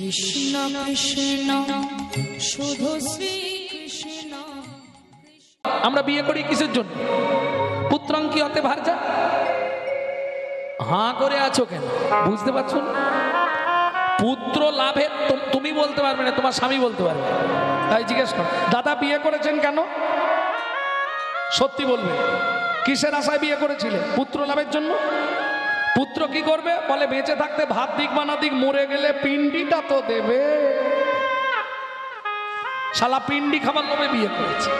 কৃষ্ণ কৃষ্ণ শুধু শ্রী কৃষ্ণ। আমরা বিয়ে করি কিসের জন্য? পুত্রং কি হতে ভার্যা? হাঁ করে আছো কেন? বুঝতে পারছো না? পুত্র লাভে তুমি বলতে পারবে না, তোমার স্বামী বলতে পারবে। তাই জিজ্ঞেস করো, দাদা বিয়ে করেছেন কেন? সত্যি বলবে। কিসের আশায় বিয়ে করেছিলে? পুত্র লাভের জন্য। পুত্র কি করবে? বলে বেঁচে থাকতে ভাত দিক বানা দিক, মরে গেলে পিন্ডিটা তো দেবে। শালা পিন্ডি খাবার লোভে বিয়ে করেছে,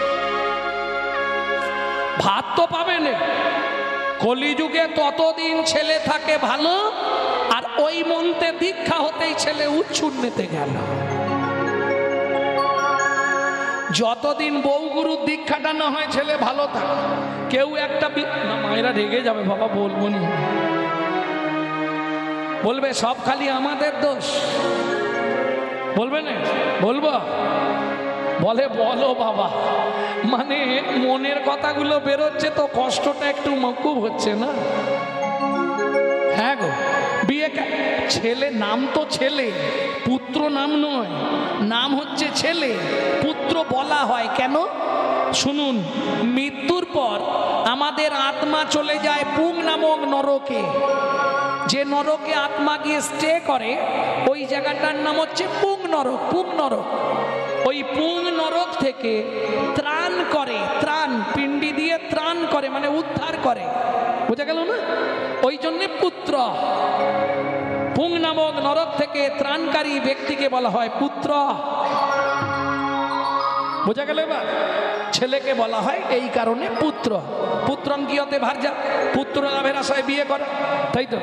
ভাত তো পাবে না। কলিযুগে ততদিন ছেলে থাকে ভালো, আর ওই মন্ত্রে দীক্ষা হতেই ছেলে উচ্ছন্নিতে গেল। যতদিন বউগুরুর দীক্ষাটা না হয় ছেলে ভালো থাকে। কেউ একটা না, মায়েরা রেগে যাবে বাবা, বলবো নি, বলবে সব খালি আমাদের দোষ। বলবে না? বলবো। বলে বলো বাবা, মানে মনের কথাগুলো বেরোচ্ছে তো কষ্টটা একটু মকুব হচ্ছে না? হ্যাঁ গো, বিয়ে ছেলে নাম তো ছেলে, পুত্র নাম নয়, নাম হচ্ছে ছেলে। পুত্র বলা হয় কেন? শুনুন, মৃত্যুর পর আমাদের আত্মা চলে যায় পুং নামক নরকে। যে নরকে আত্মা গিয়ে স্টে করে ওই জায়গাটার নাম হচ্ছে পুং নরক। পুং নরক, ওই পুং নরক থেকে ত্রাণ করে, ত্রাণ পিণ্ডি দিয়ে ত্রাণ করে, মানে উদ্ধার করে। বোঝা গেল না? ওই জন্যে পুত্র। পুং নামক নরক থেকে ত্রাণকারী ব্যক্তিকে বলা হয় পুত্র। বোঝা গেল এবার? ছেলেকে বলা হয় এই কারণে পুত্র। পুত্রং কি হতে ভার্যা? পুত্র লাভের আশায় বিয়ে করে, তাই তো?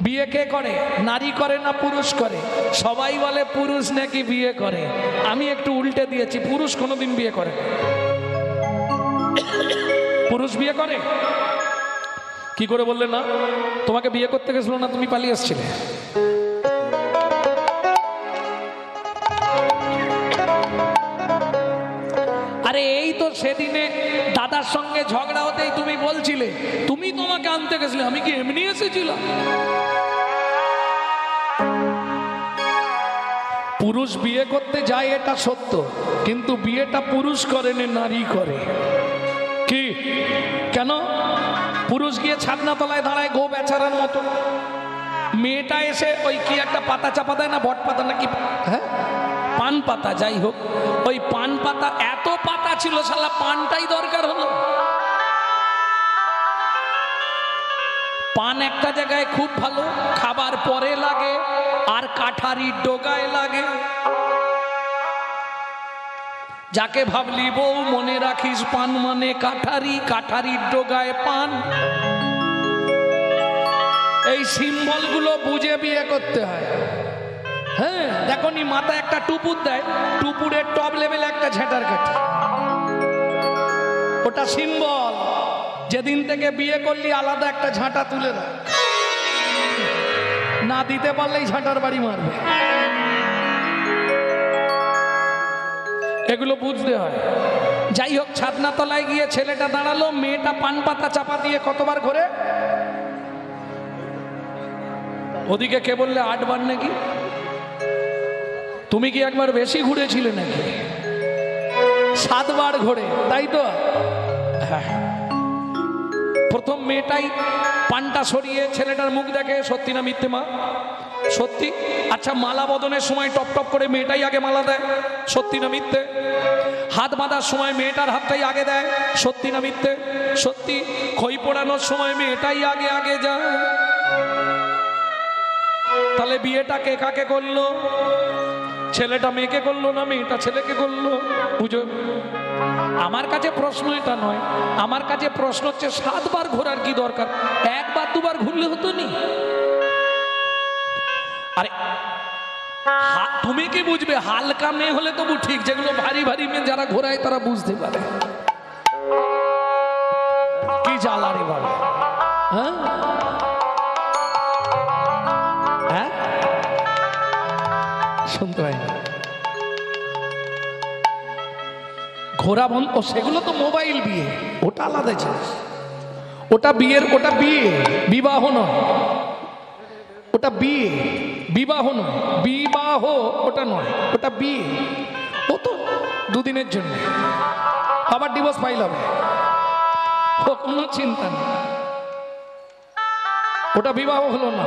বিয়ে কে করে? নারী করে না পুরুষ করে? সবাই বলে পুরুষ নাকি বিয়ে করে। আমি একটু উল্টে দিয়েছি, পুরুষ কোনোদিন বিয়ে করে? পুরুষ বিয়ে করে? কি করে বললে না? তোমাকে বিয়ে করতে গেছিল না, তুমি পালিয়ে এসেছিলে। আরে এই তো সেদিনে দাদার সঙ্গে ঝগড়া হতেই তুমি বলছিলে তুমি তোমাকে আনতে গেছিলে, আমি কি এমনি এসেছিলাম? পুরুষ বিয়ে করতে যায় এটা সত্য, কিন্তু বিয়েটা পুরুষ করে না, নারী করে। কি কেন? পুরুষ গিয়ে ছাদনা তলায় দাঁড়ায় গো বেচারার মতো, মেয়েটা এসে ওই কি একটা পাতা চাপা দেয় না, বট পাতা নাকি, হ্যাঁ পান পাতা, যাই হোক, ওই পান পাতা এত পাতা ছিল, শালা পানটাই দরকার হলো। পান একটা জায়গায় খুব ভালো, খাবার পরে লাগে, আর কাঠারির ডোগায় লাগে। যাকে ভাবলি বউ মনে রাখিস, পান মানে কাঠারি, কাঠারির ডোগায় পান। এই সিম্বল গুলো বুঝে বিয়ে করতে হয়। হ্যাঁ দেখো নি, মাথায় একটা টুপুর দেয়, টুপুরের টপ লেভেলে একটা ঝেঁটার কাঠি, ওটা সিম্বল। যেদিন থেকে বিয়ে করলি আলাদা একটা ঝাঁটা তুলে দেয়, না দিতে পারলেই ঝাঁটার বাড়ি মারবে। এগুলো বুঝতে হয়। যাই হোক, ছাদনা তলায় গিয়ে ছেলেটা দাঁড়ালো, মেয়েটা পান পাতা চাপা দিয়ে কতবার ঘোরে? ওদিকে কে বললে 8 বার নাকি? তুমি কি একবার বেশি ঘুরেছিলে নাকি? 7 বার ঘোরে, তাই তো? হ্যাঁ। প্রথম মেয়েটাই পানটা সরিয়ে ছেলেটার মুখ দেখে, সত্যি না মিথ্যে মা? সত্যি। আচ্ছা, মালা বদনের সময় টপ টপ করে মেয়েটাই আগে মালা দেয়, সত্যি না মিথ্যে? হাত বাঁধার সময় মেয়েটার হাতটাই আগে দেয়, সত্যি না মিথ্যে? সত্যি। খই পোড়ানোর সময় মেয়েটাই আগে আগে যায়। তাহলে বিয়েটা কে কাকে করলো? ছেলেটা মেয়েকে করলো না মেয়েটা ছেলেকে করলো? বুঝো, আমার কাছে প্রশ্ন এটা নয়, আমার কাছে প্রশ্ন হচ্ছে 7 বার ঘোরার কি দরকার? 1 বার 2 বার ঘুরলে হতো নি? আরে তুমি কি বুঝবে? হালকা মেয়ে হলে তবু ঠিক, যেগুলো ভারী ভারী মেয়ে যারা ঘোরায় তারা বুঝতে পারে কি জ্বালা রে বাবা। হ্যাঁ হ্যাঁ, শুনতে পাই ঘোরা বন্ধ। সেগুলো তো মোবাইল বিয়ে, ওটা আলাদা জিনিস। ওটা বিয়ের, ওটা বিয়ে, বিবাহ নয়, ওটা বিয়ে। বিবাহ নয়, বিবাহ ওটা নয়, ওটা বিয়ে। ও তো দুদিনের জন্য, আবার ডিভোর্স ফাইল হবে, ও কোনো চিন্তা নেই, ওটা বিবাহ হলো না।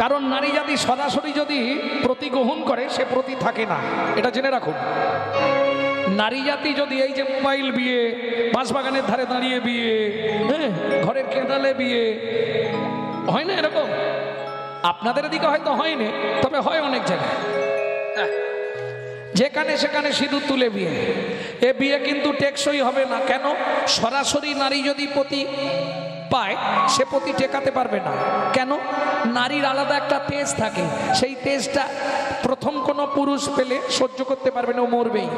কারণ নারী জাতি সরাসরি যদি প্রতি গ্রহণ করে সে প্রতি থাকে না, এটা জেনে রাখুন। নারী জাতি যদি এই যে মোবাইল বিয়ে, বাঁশবাগানের ধারে দাঁড়িয়ে বিয়ে, হ্যাঁ, ঘরের কেঁদালে বিয়ে হয় না, এরকম আপনাদের দিকে হয়তো হয়নি, তবে হয় অনেক জায়গায়, যেখানে সেখানে সিঁদুর তুলে বিয়ে। এ বিয়ে কিন্তু টেকসই হবে না। কেন? সরাসরি নারী যদি পতি পায় সে পতি টেকাতে পারবে না। কেন? নারীর আলাদা একটা তেজ থাকে, সেই তেজটা প্রথম কোনো পুরুষ পেলে সহ্য করতে পারবে না, ও মরবেই।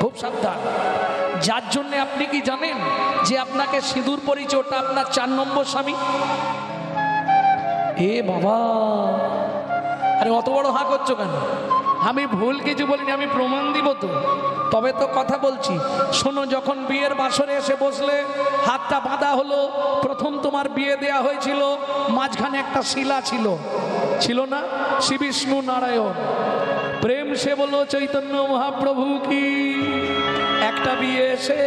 খুব সাবধান। যার জন্য আপনি কি জানেন যে আপনাকে সিঁদুর পরিচয়, ওটা আপনার 4 নম্বর স্বামী। এ বাবা, আরে অত বড় হাঁ করছো কেন? আমি ভুল কিছু বলিনি, আমি প্রমাণ দিব তো, তবে তো কথা বলছি। শোনো, যখন বিয়ের বাসরে এসে বসলে, হাতটা বাঁধা হলো, প্রথম তোমার বিয়ে দেয়া হয়েছিল, মাঝখানে একটা শিলা ছিল, ছিল না? শ্রী বিষ্ণু নারায়ণ প্রেম সে বলো চৈতন্য মহাপ্রভু কি। একটা বিয়ে এসে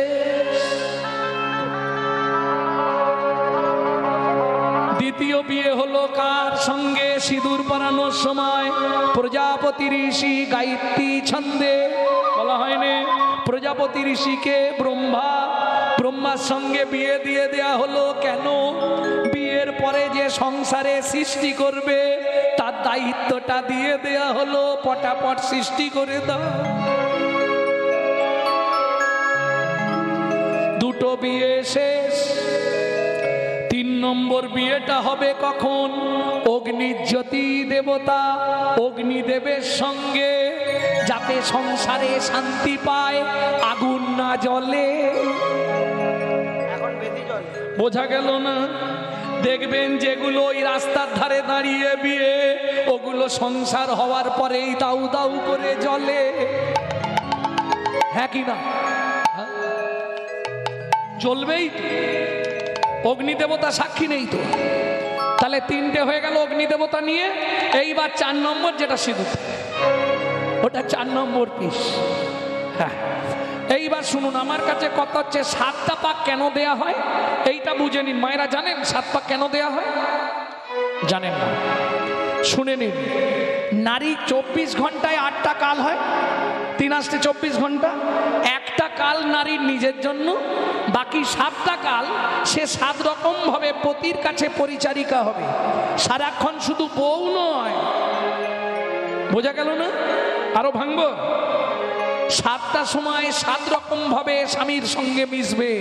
দ্বিতীয় বিয়ে হলো কার সঙ্গে? সিঁদুর পরানোর সময় প্রজাপতি ঋষি গায়ত্রী ছন্দে, বলা হয়নি? প্রজাপতি ঋষিকে ব্রহ্মার সঙ্গে বিয়ে দিয়ে দেয়া হলো। কেন? বিয়ের পরে যে সংসারে সৃষ্টি করবে তার দায়িত্বটা দিয়ে দেয়া হলো, পটাপট সৃষ্টি করে দাও। দুটো বিয়ে শেষ, 3 নম্বর বিয়েটা হবে কখন? অগ্নিজ্যোতি দেবতা, অগ্নিদেবের সঙ্গে, যাতে সংসারে শান্তি পায়, আগুন না জ্বলে। বোঝা গেল না? দেখবেন যেগুলো ওই রাস্তার ধারে দাঁড়িয়ে বিয়ে, ওগুলো সংসার হওয়ার পরেই দাউ দাউ করে জ্বলে। হ্যাঁ কি না? জ্বলবেই, অগ্নিদেবতা সাক্ষী নেই তো। তাহলে 3টে হয়ে গেল অগ্নিদেবতা নিয়ে। এইবার 4 নম্বর যেটা সিঁদুর, ওটা 4 নম্বর পিস। হ্যাঁ, এইবার শুনুন, আমার কাছে কথা হচ্ছে 7টা পাক কেন দেয়া হয় এইটা বুঝে নিন। মায়েরা জানেন 7 পাক কেন দেয়া হয়? জানেন না? শুনে নিন। নারী 24 ঘন্টায় 8টা কাল হয়, 3 আসতে 24 ঘন্টা। একটা কাল নারীর নিজের জন্য, বাকি 7টা কাল সে 7 রকম ভাবে পতির কাছে পরিচারিকা হবে। সারাক্ষণ শুধু বউ নয়। বোঝা গেল না? আরো ভাঙবো। 7টা সময় 7 রকম ভাবে স্বামীর সঙ্গে মিশবে।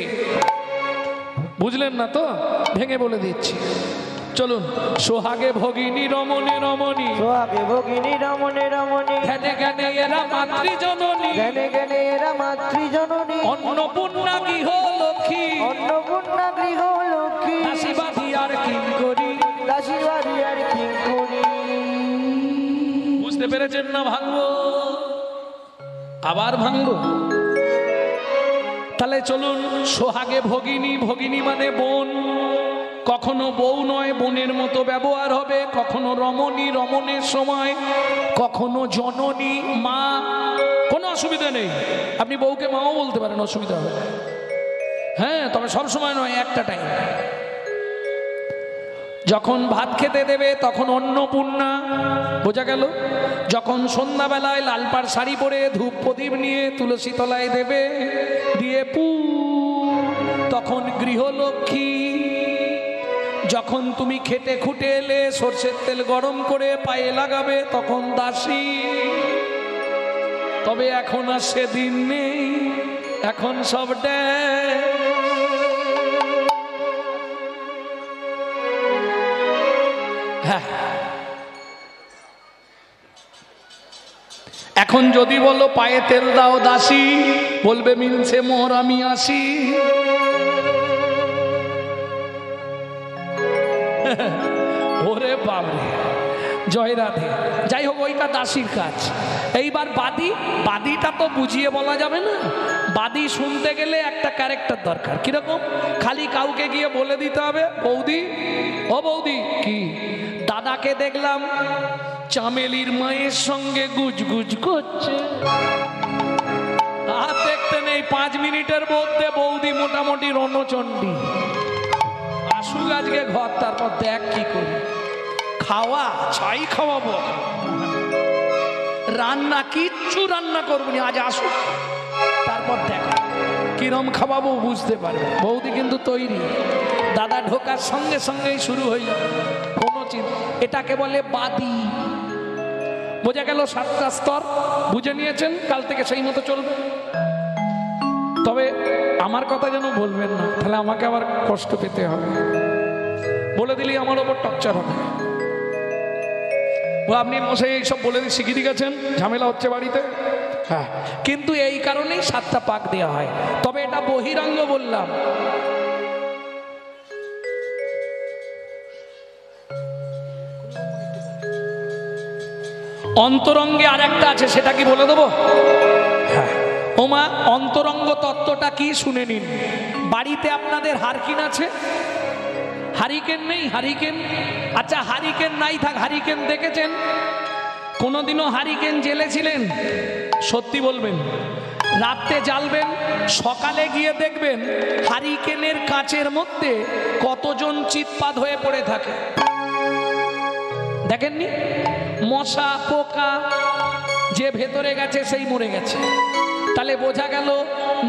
বুঝলেন না তো? ভেঙে বলে দিচ্ছি, চলুন। সোহাগে ভগিনী রমণে রমণী, সোহাগে ভগিনী রমণে রমণী, জ্ঞানে জ্ঞানে এরা মাতৃজননী, জ্ঞানে জ্ঞানে এরা মাতৃজননী, অন্নপূর্ণা গৃহ লক্ষ্মী, অন্নপূর্ণা গৃহ লক্ষ্মী, দাসীবাদী আর কিঙ্করী, দাসীবাদী আর কিঙ্করী। বুঝতে পেরেছেন না? ভাঙবো, আবার ভাঙবো। তাহলে চলুন। সোহাগে ভগিনী, ভগিনী মানে বোন। কখনো বউ নয়, বোনের মতো ব্যবহার হবে। কখনো রমণী, রমণের সময়। কখনো জননী, মা। কোনো অসুবিধা নেই, আপনি বউকে মাও বলতে পারেন, অসুবিধা হবে না। হ্যাঁ, তবে সব সময় নয়, একটা টাইম। যখন ভাত খেতে দেবে তখন অন্নপূর্ণা। বোঝা গেল? যখন সন্ধ্যাবেলায় লালপাড় শাড়ি পরে ধূপ প্রদীপ নিয়ে তুলসী তলায় দেবে, দিয়ে পু, তখন গৃহলক্ষ্মী। যখন তুমি খেটে খুঁটে এলে সর্ষের তেল গরম করে পায়ে লাগাবে, তখন দাসী। তবে এখন আর সেদিন নেই, এখন সব হ্যাঁ। এখন যদি বলো পায়ে তেল দাও দাসী, বলবে মিলছে মোর আমি আসি। ওরে বাবরে, জয় রাধে। যাই হোক, ওইটা দাসীর কাজ। এইবার বাদী, বাদীটা তো বুঝিয়ে বলা যাবে না। বাদী শুনতে গেলে একটা ক্যারেক্টার দরকার। কিরকম? খালি কাউকে গিয়ে বলে দিতে হবে, বৌদি ও বৌদি, কি দাদাকে দেখলাম চামেলির মায়ের সঙ্গে গুজগুজ করছে। আর দেখতে নেই 5 মিনিটের মধ্যে বৌদি মোটামুটি রণচণ্ডী। আসুক আজকে ঘর, তারপর দেখ কি করি। খাওয়া ছাই খাওয়াবো, রান্না কিচ্ছু রান্না করবো না, আজ আসুক তারপর দেখা কিরম খাওয়াবো বুঝতে পারবে। বৌদি কিন্তু তৈরি, দাদা ঢোকার সঙ্গে সঙ্গেই শুরু হয়ে যাবে কোনো চিন্তা। এটাকে বলে বাদি। বোঝা গেল 7টা স্তর বুঝে নিয়েছেন, কাল থেকে সেই মতো চলবে। তবে আমার কথা যেন বলবেন না, তাহলে আমাকে আবার কষ্ট পেতে হবে। বলে দিলেই আমার ওপর টর্চার হবে। আপনি মশাই এইসব বলে শিখিয়ে দিয়ে গেছেন, ঝামেলা হচ্ছে বাড়িতে। হ্যাঁ, কিন্তু এই কারণেই 7টা পাক দেওয়া হয়। তবে এটা বহিরাঙ্গ বললাম। অন্তরঙ্গে আর একটা আছে, সেটা কি বলে দেবো? হ্যাঁ, ওমা অন্তরঙ্গ তত্ত্বটা কি শুনে নিন। বাড়িতে আপনাদের হারকিন আছে? হারিকেন নেই? হারিকেন, আচ্ছা হারিকেন নাই থাক, হারিকেন দেখেছেন? কোনোদিনও হারিকেন জ্বেলেছিলেন? সত্যি বলবেন। রাত্রে জ্বালবেন, সকালে গিয়ে দেখবেন হারিকেনের কাচের মধ্যে কতজন চিৎপাত হয়ে পড়ে থাকে। দেখেননি? মশা পোকা যে ভেতরে গেছে সেই মরে গেছে। তাহলে বোঝা গেল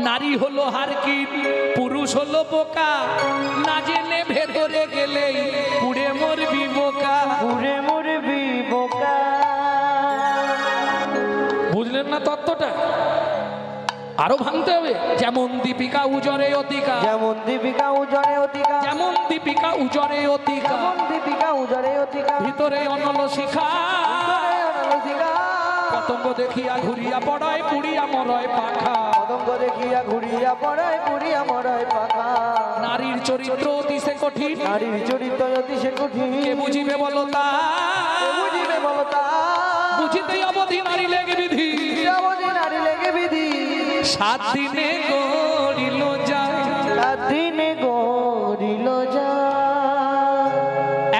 নারী হলো হারকিন, পুরুষ হলো পোকা। না জেনে ভেতরে গেলেই পুড়ে মরবি বোকা, পুড়ে মরবি বোকা। বুঝলেন না তত্ত্বটা? আরো ভাঙতে হবে। যেমন দীপিকা উজরে অতিকা, যেমন দীপিকা উজরে অতিকা, যেমন দীপিকা উজরে অতিকা, যেমন দীপিকা উজরে অতিকা, ভিতরে অনল শিখা। পতঙ্গ দেখিয়া ঘুরিয়া পড়ায়, পুড়িয়া মরয় পাখা। পতঙ্গ দেখিয়া ঘুরিয়া পড়ায়, পুড়িয়া মরয় পাখা। নারীর চরিত্র অতি সে কঠিন, নারীর চরিত্র অতি সে কঠিন। কে বুঝিবে বলো তা? কে বুঝিবে বলো তা? বুঝিতে অবধি নারী লেগে বিধি, অবধি নারী লেগে বিধি। 7 দিনে গড়িল যায়, 7 দিনে গড়িল যায়।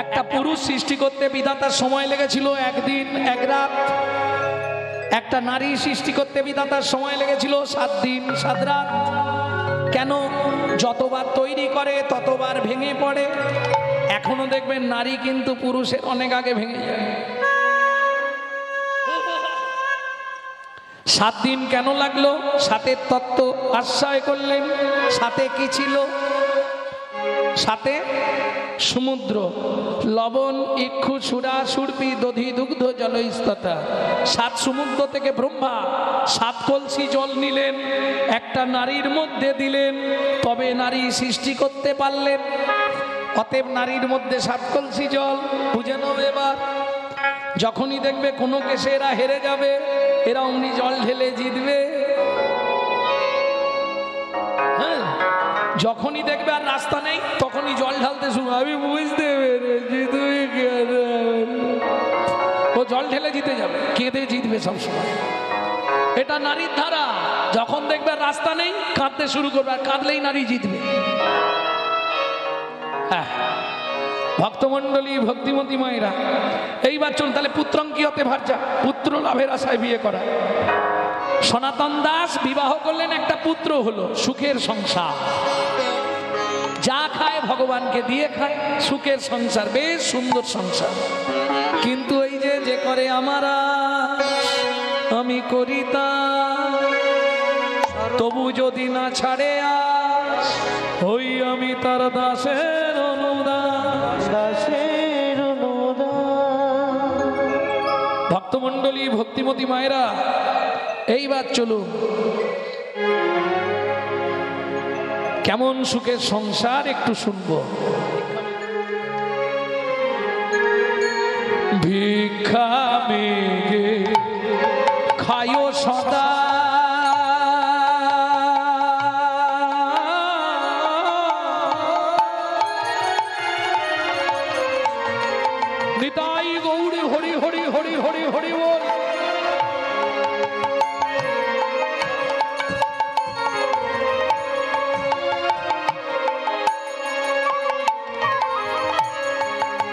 একটা পুরুষ সৃষ্টি করতে বিধাতার সময় লেগেছিল 1 দিন 1 রাত। একটা নারী সৃষ্টি করতে বিধাতার সময় লেগেছিল 7 দিন 7 রাত। কেন? যতবার তৈরি করে ততবার ভেঙে পড়ে। এখনো দেখবেন নারী কিন্তু পুরুষের অনেক আগে ভেঙে যায়। 7 দিন কেন লাগলো? 7-এর তত্ত্ব আশ্রয় করলেন। 7-এ কি ছিল? 7-এ সমুদ্র, লবণ, ইক্ষু, সুরা, সুরপি, দধি, দুগ্ধ, জলস্ততা। 7 সমুদ্র থেকে ব্রহ্মা 7 কলসি জল নিলেন, একটা নারীর মধ্যে দিলেন, তবে নারী সৃষ্টি করতে পারলেন। অতএব নারীর মধ্যে 7 কলসি জল। বুঝে নাও এবার। যখনই দেখবে কোনো কেসে এরা হেরে যাবে, এরা অমনি জল ঢেলে জিতবে। হ্যাঁ, যখনই দেখবে আর রাস্তা নেই তখনই জল ঢালতে শুরু। আমি বুঝতে পেরেছি তুই ও জল ঢেলে জিতে যাবে, কেঁদে জিতবে সবসময়। এটা নারীর ধারা। যখন দেখবে রাস্তা নেই কাঁদতে শুরু করবে, আর কাঁদলেই নারী জিতবে। হ্যাঁ, ভক্তমন্ডলী, ভক্তিমতী মায়েরা, এইবার চলুন তাহলে পুত্রঙ্কি হতে ভার্যা, পুত্র লাভের আশায় বিয়ে করা। সনাতন দাস বিবাহ করলেন, একটা পুত্র হলো, সুখের সংসার। যা খায় ভগবানকে দিয়ে খায়, সুখের সংসার, বেশ সুন্দর সংসার। কিন্তু এই যে করে আমারা, আমি করি তা, তবু যদি না ছাড়ে আস, হই আমি তার দাসের অনুদান, দাসের অনুদান। ভক্তমন্ডলী, ভক্তিমতী মায়েরা, এইবার চলুন কেমন সুখের সংসার একটু শুনবো। ভিক্ষা মেগে খায়ো সদা, নিতাই গৌরী হরি হরি হরি হরি হরি বল।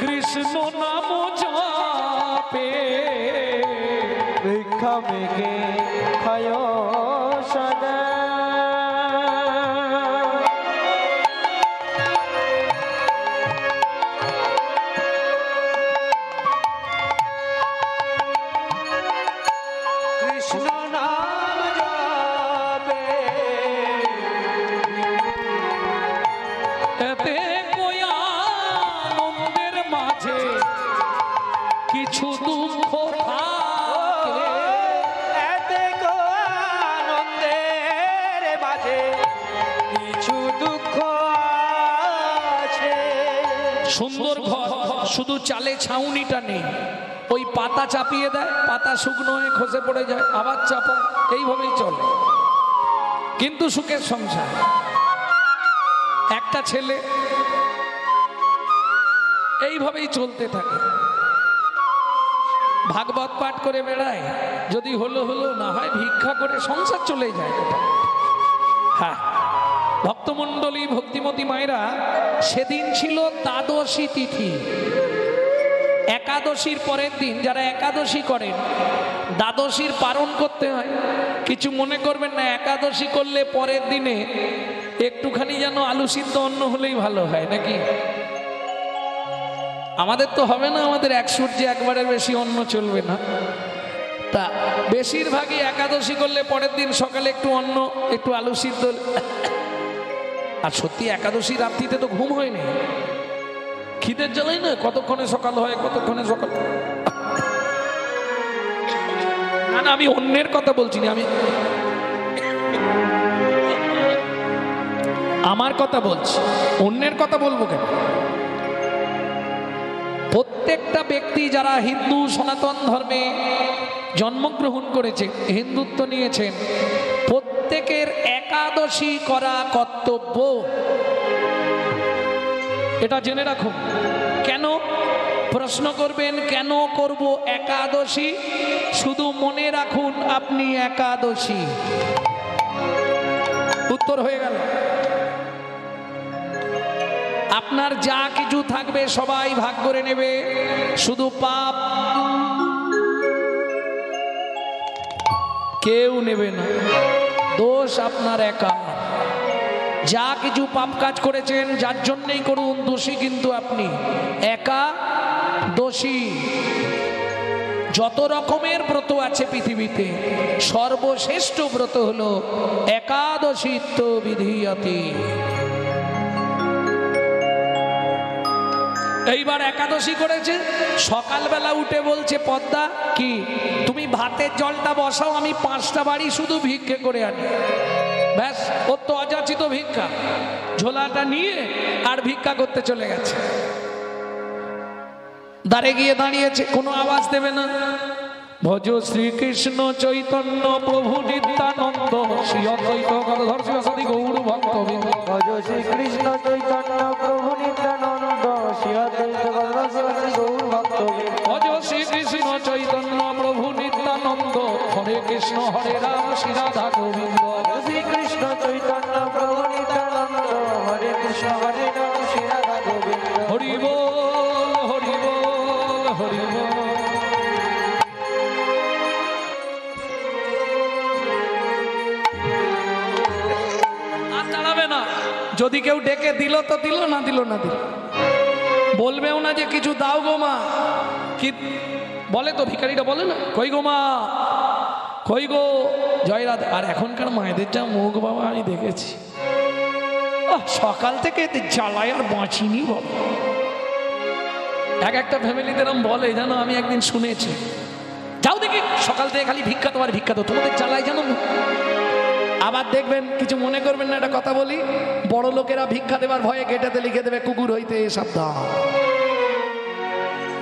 কৃষ্ণ নাম ভিক্ষা মেঘে খায় সদা। কৃষ্ণ নাম জপে এতে কই আনন্দের মাঝে কিছু দুঃখ থাকে, এতে আনন্দের মাঝে কিছু দুঃখ আছে। সুন্দর ঘর, শুধু চালে ছাউনিটা নেই, ওই পাতা চাপিয়ে দেয়, পাতা শুকনো হয়ে খসে পড়ে যায়, আবার চাপায়, এইভাবেই চলে। কিন্তু সুখের সংসার, একটা ছেলে এইভাবেই চলতে থাকে, ভাগবত পাঠ করে বেড়ায়, যদি হলো হলো, না হয় ভিক্ষা করে সংসার চলে যায়। হ্যাঁ, ভক্তমণ্ডলী ভক্তিমতী মায়েরা, সেদিন ছিল দ্বাদশী তিথি, একাদশীর পরের দিন যারা একাদশী করেন দ্বাদশীর পালন করতে হয়। কিছু মনে করবেন না, একাদশী করলে পরের দিনে একটুখানি যেন আলু সিদ্ধ অন্ন হলেই ভালো হয় নাকি? আমাদের তো হবে না, আমাদের এক সূর্যে একবারের বেশি অন্ন চলবে না। তা বেশিরভাগই একাদশী করলে পরের দিন সকালে একটু অন্ন, একটু আলু সিদ্ধ। আর সত্যি একাদশী রাত্রিতে তো ঘুম হয় না, খিদের জ্বালাই না, কতক্ষণে সকাল হয়, কতক্ষণে সকাল। না না, আমি অন্যের কথা বলছি না, আমি আমার কথা বলছি। অন্যের কথা বলবো কেন? প্রত্যেকটা ব্যক্তি যারা হিন্দু সনাতন ধর্মে জন্মগ্রহণ করেছে, হিন্দুত্ব নিয়েছেন, প্রত্যেকের একাদশী করা কর্তব্য, এটা জেনে রাখুন। কেন প্রশ্ন করবেন, কেন করব একাদশী? শুধু মনে রাখুন আপনি একাদশী, উত্তর হয়ে গেল। আপনার যা কিছু থাকবে সবাই ভাগ করে নেবে, শুধু পাপ কেউ নেবে না, দোষ আপনার একা। যা কিছু পাপ কাজ করেছেন, যার জন্যই করুন, দোষী কিন্তু আপনি একা দোষী। যত রকমের ব্রত আছে পৃথিবীতে, সর্বশ্রেষ্ঠ ব্রত হলো একাদশীত্ব বিধিয়তি। এইবার একাদশী করেছে, সকালবেলা উঠে বলছে পদ্মা, কি তুমি ভাতের জলটা বসাও, আমি 5টা বাড়ি শুধু ভিক্ষে করে আনি। ব্যাস, ওর তো অযাচিত ভিক্ষা, ঝোলাটা নিয়ে আর ভিক্ষা করতে চলে গেছে। দ্বারে গিয়ে দাঁড়িয়েছে, কোনো আওয়াজ দেবে না। ভজ শ্রীকৃষ্ণ চৈতন্য প্রভু নিত্যানন্দ শ্রী অদ্বৈত গদাধর শিবাসাদি গৌর ভক্তবৃন্দ। ভজ শ্রীকৃষ্ণ চৈতন্য প্রভু নিত্যানন্দ শ্রী অদ্বৈত গদাধর শিবাসাদি গৌর ভক্তবৃন্দ। ভজ শ্রীকৃষ্ণ চৈতন্য প্রভু নিত্যানন্দ হরে কৃষ্ণ হরে রাম শ্রী রাধা গোবিন্দ। শ্রীকৃষ্ণ চৈতন্য প্রভু নিত্যানন্দ হরে কৃষ্ণ হরে রাম শ্রী রাধা গোবিন্দ। হরি বল হরি বল হরি বল। আর দাঁড়াবে না, যদি কেউ ডেকে দিল তো দিল, না দিল না দিল। বলবেও না যে কিছু দাও গো মা, কি বলে তো ভিখারিটা, বলে না কই গো মা, কই গো জয় রাধা। আর এখনকার মায়েদের যা মুখ বাবা আমি দেখেছি, সকাল থেকে জ্বালায় আর বাঁচিনি বাবা। একটা ফ্যামিলিতে এরকম বলে, জানো আমি একদিন শুনেছি, যাও দেখি সকাল থেকে খালি ভিক্ষা, তোমার ভিক্ষা তো তোমাদের জ্বালায় জানো। আবার দেখবেন, কিছু মনে করবেন না, একটা কথা বলি, বড় লোকেরা ভিক্ষা দেবার ভয়ে গেটেতে লিখে দেবে কুকুর হইতে সাবধান।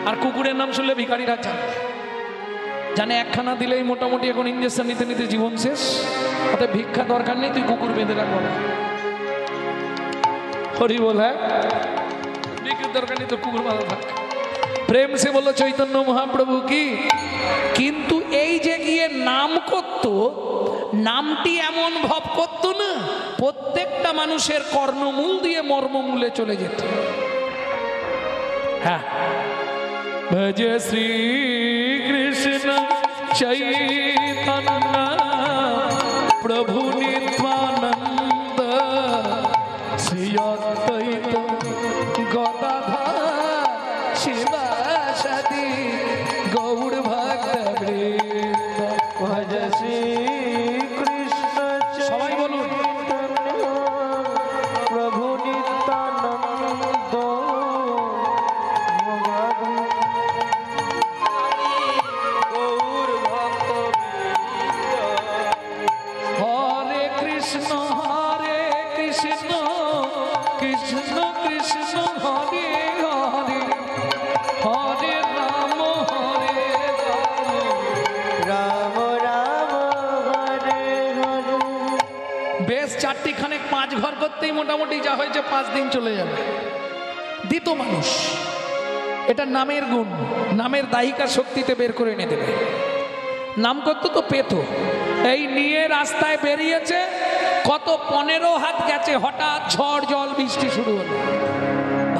আর কুকুরের নাম শুনলে ভিখারিরা জানে একখানা দিলেই মোটামুটি এখন ইঞ্জেকশন নিতে নিতে জীবন শেষ। অতএব ভিক্ষা দরকার নেই, তুই কুকুর বেঁধে রাখবো না। হরি বল। হ্যাঁ, ভিক্ষার দরকার নেই তো কুকুর বাঁধা থাক। প্রেম সে বললো চৈতন্য মহাপ্রভু কি। কিন্তু এই যে গিয়ে নাম করত, নামটি এমন ভাব করত না, প্রত্যেকটা মানুষের কর্ণমূল দিয়ে মর্মমূলে চলে যেত। হ্যাঁ, ভজ শ্রী কৃষ্ণ চৈতন্য প্রভু নিত্যানন্দ শ্রী অদ্বৈত গদাধর শিবাসাদি গৌর ভক্ত বৃন্দ। ভজ শ্রী কৃষ্ণ সবাই বলুন। প্রভু নিত্যানন্দ গৌর ভক্ত হরে কৃষ্ণ কৃষ্ণ কৃষ্ণ হরে হরে হরে রাম রাম রাম হরে হরে। বেশ চারটি খানেক 5 ঘর করতেই মোটামুটি যা হয়েছে 5 দিন চলে যাবে। দিত মানুষ, এটা নামের গুণ, নামের দায়িকা শক্তিতে বের করে এনে দেবে। নাম করতো তো পেত, এই নিয়ে রাস্তায় বেরিয়েছে, কত 15 হাত গেছে, হঠাৎ ঝড় জল বৃষ্টি শুরু হলো।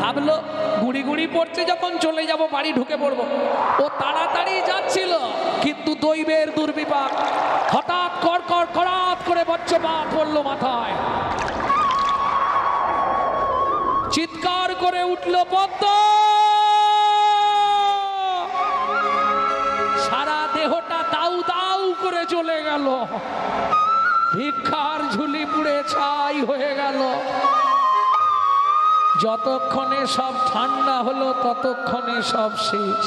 ভাবলো গুড়ি গুড়ি পড়ছে, যখন চলে যাব বাড়ি ঢুকে পড়বো। ও তাড়াতাড়ি যাচ্ছিল, কিন্তু দৈবের দুর্বিপাক, হঠাৎ করাত করে বজ্রপাত পড়লো মাথায়। চিৎকার করে উঠলো পদ্ম, সারা দেহটা দাউ দাউ করে চলে গেল, ভিক্ষার ঝুলি পুড়ে ছাই হয়ে গেল। যতক্ষণে সব ঠান্ডা হলো ততক্ষণে সব শেষ।